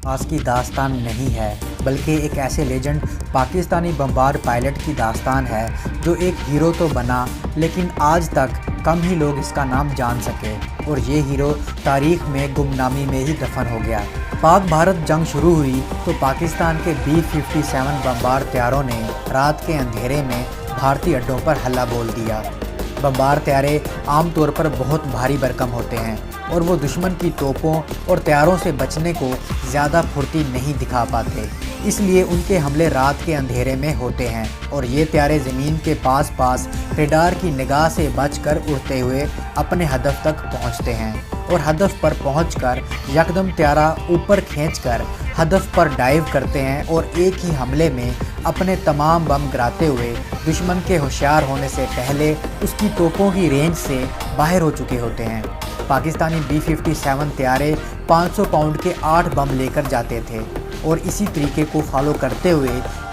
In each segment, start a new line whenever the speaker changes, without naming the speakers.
आज की दास्तान नहीं है, बल्कि एक ऐसे लेजेंड पाकिस्तानी बमबार पायलट की दास्तान है जो एक हीरो तो बना, लेकिन आज तक कम ही लोग इसका नाम जान सके और ये हीरो तारीख में गुमनामी में ही दफन हो गया। पाक भारत जंग शुरू हुई तो पाकिस्तान के B-57 बमबार तैयारों ने रात के अंधेरे में भारतीय अड्डों पर हल्ला बोल दिया। बमबार तैयारे आमतौर पर बहुत भारी भरकम होते हैं और वो दुश्मन की तोपों और तैयारों से बचने को ज़्यादा फुर्ती नहीं दिखा पाते, इसलिए उनके हमले रात के अंधेरे में होते हैं और ये तैयारे ज़मीन के पास पास रेडार की निगाह से बचकर उड़ते हुए अपने हदफ तक पहुंचते हैं और हदफ पर पहुंचकर यकदम तैयारा ऊपर खींचकर हदफ पर डाइव करते हैं और एक ही हमले में अपने तमाम बम गिराते हुए दुश्मन के होशियार होने से पहले उसकी तोपों की रेंज से बाहर हो चुके होते हैं। पाकिस्तानी B-57 तैयारे 500 पाउंड के 8 बम लेकर जाते थे और इसी तरीके को फॉलो करते हुए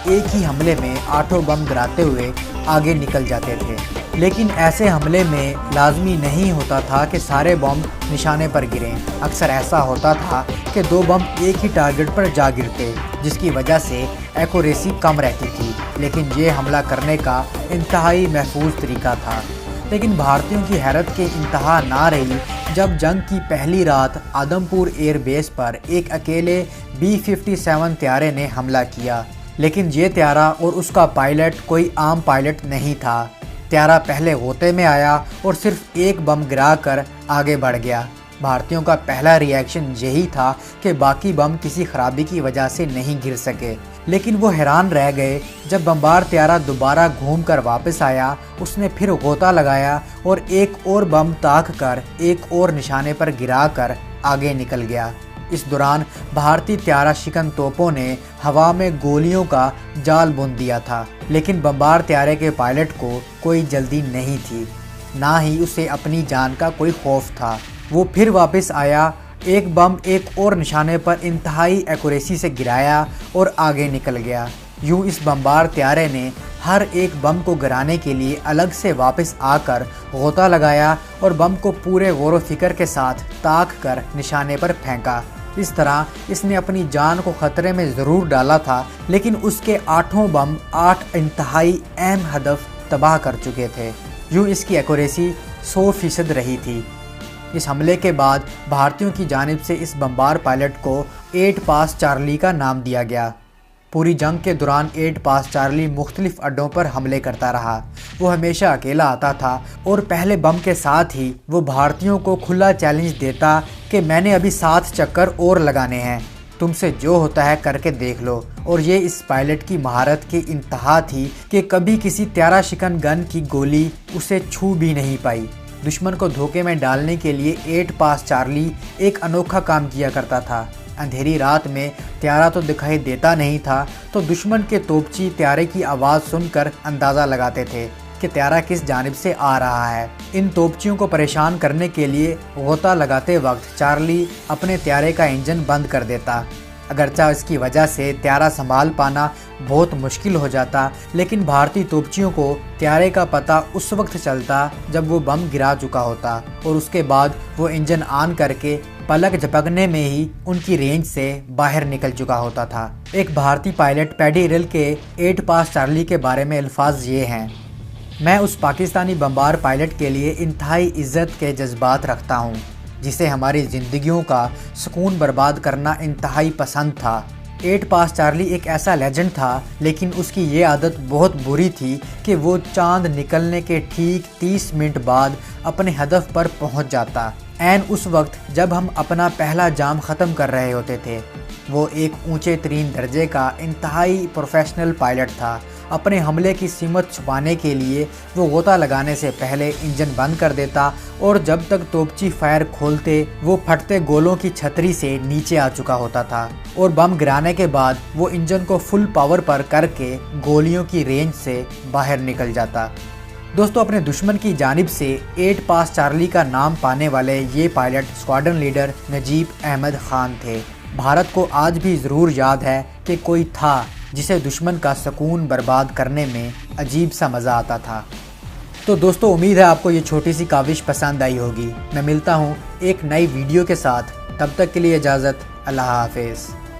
एक ही हमले में 8 बम गिराते हुए आगे निकल जाते थे। लेकिन ऐसे हमले में लाजमी नहीं होता था कि सारे बम निशाने पर गिरें। अक्सर ऐसा होता था कि 2 बम एक ही टारगेट पर जा गिरते, जिसकी वजह से एक्यूरेसी कम रहती थी, लेकिन ये हमला करने का इंतहाई महफूज तरीका था। लेकिन भारतीयों की हैरत के इंतहा ना रही जब जंग की पहली रात आदमपुर एयरबेस पर एक अकेले B-57 तैयारे ने हमला किया। लेकिन ये तैयारा और उसका पायलट कोई आम पायलट नहीं था। तैयारा पहले गोते में आया और सिर्फ एक बम गिराकर आगे बढ़ गया। भारतीयों का पहला रिएक्शन यही था कि बाकी बम किसी खराबी की वजह से नहीं गिर सके, लेकिन वो हैरान रह गए जब बमबार तैयारा दोबारा घूमकर वापस आया। उसने फिर गोता लगाया और एक और बम ताक कर एक और निशाने पर गिराकर आगे निकल गया। इस दौरान भारतीय तैयारा शिकन तोपों ने हवा में गोलियों का जाल बुन दिया था, लेकिन बमबार तैयारे के पायलट को कोई जल्दी नहीं थी, ना ही उसे अपनी जान का कोई खौफ था। वो फिर वापस आया, एक बम एक और निशाने पर इंतहाई एक्यूरेसी से गिराया और आगे निकल गया। यूँ इस बमबार तैयारे ने हर एक बम को गिराने के लिए अलग से वापस आकर गोता लगाया और बम को पूरे गौर व फिक्र के साथ ताक कर निशाने पर फेंका। इस तरह इसने अपनी जान को ख़तरे में ज़रूर डाला था, लेकिन उसके 8 बम 8 इंतहाई अहम हदफ तबाह कर चुके थे। यूँ इसकी एक्यूरेसी 100% रही थी। इस हमले के बाद भारतीयों की जानिब से इस बमबार पायलट को 8 पास चार्ली का नाम दिया गया। पूरी जंग के दौरान 8 पास चार्ली मुख्तलिफ अड्डों पर हमले करता रहा। वो हमेशा अकेला आता था और पहले बम के साथ ही वो भारतीयों को खुला चैलेंज देता कि मैंने अभी 7 चक्कर और लगाने हैं, तुमसे जो होता है करके देख लो। और ये इस पायलट की महारत की इंतहा थी कि कभी किसी तैयारा शिकन गन की गोली उसे छू भी नहीं पाई। दुश्मन को धोखे में डालने के लिए 8 पास चार्ली एक अनोखा काम किया करता था। अंधेरी रात में तैयारा तो दिखाई देता नहीं था, तो दुश्मन के तोपची तैयारे की आवाज़ सुनकर अंदाज़ा लगाते थे कि तैयारा किस जानिब से आ रहा है। इन तोपचियों को परेशान करने के लिए गोता लगाते वक्त चार्ली अपने तैयारे का इंजन बंद कर देता। अगरचा इसकी वजह से तैयारा संभाल पाना बहुत मुश्किल हो जाता, लेकिन भारतीय तोपचियों को तैयारे का पता उस वक्त चलता जब वो बम गिरा चुका होता और उसके बाद वो इंजन ऑन करके पलक झपकने में ही उनकी रेंज से बाहर निकल चुका होता था। एक भारतीय पायलट पैडी रिल के 8 पास चार्ली के बारे में अल्फाज ये हैं: मैं उस पाकिस्तानी बमबार पायलट के लिए इंतहाई इज़्ज़त के जज्बात रखता हूँ जिसे हमारी ज़िंदगियों का सुकून बर्बाद करना इंतहाई पसंद था। 8 पास चार्ली एक ऐसा लेजेंड था, लेकिन उसकी ये आदत बहुत बुरी थी कि वो चांद निकलने के ठीक 30 मिनट बाद अपने हदफ पर पहुंच जाता, ऐन उस वक्त जब हम अपना पहला जाम ख़त्म कर रहे होते थे। वो एक ऊंचे तरीन दर्जे का इंतहाई प्रोफेशनल पायलट था। अपने हमले की सीमत छुपाने के लिए वो गोता लगाने से पहले इंजन बंद कर देता और जब तक तोपची फायर खोलते वो फटते गोलों की छतरी से नीचे आ चुका होता था और बम गिराने के बाद वो इंजन को फुल पावर पर करके गोलियों की रेंज से बाहर निकल जाता। दोस्तों, अपने दुश्मन की जानिब से 8 पास चार्ली का नाम पाने वाले ये pilot squadron leader Najib Ahmad Khan थे। भारत को आज भी ज़रूर याद है कि कोई था जिसे दुश्मन का सुकून बर्बाद करने में अजीब सा मज़ा आता था। तो दोस्तों, उम्मीद है आपको ये छोटी सी काविश पसंद आई होगी। मैं मिलता हूँ एक नई वीडियो के साथ, तब तक के लिए इजाज़त, अल्लाह हाफिज़।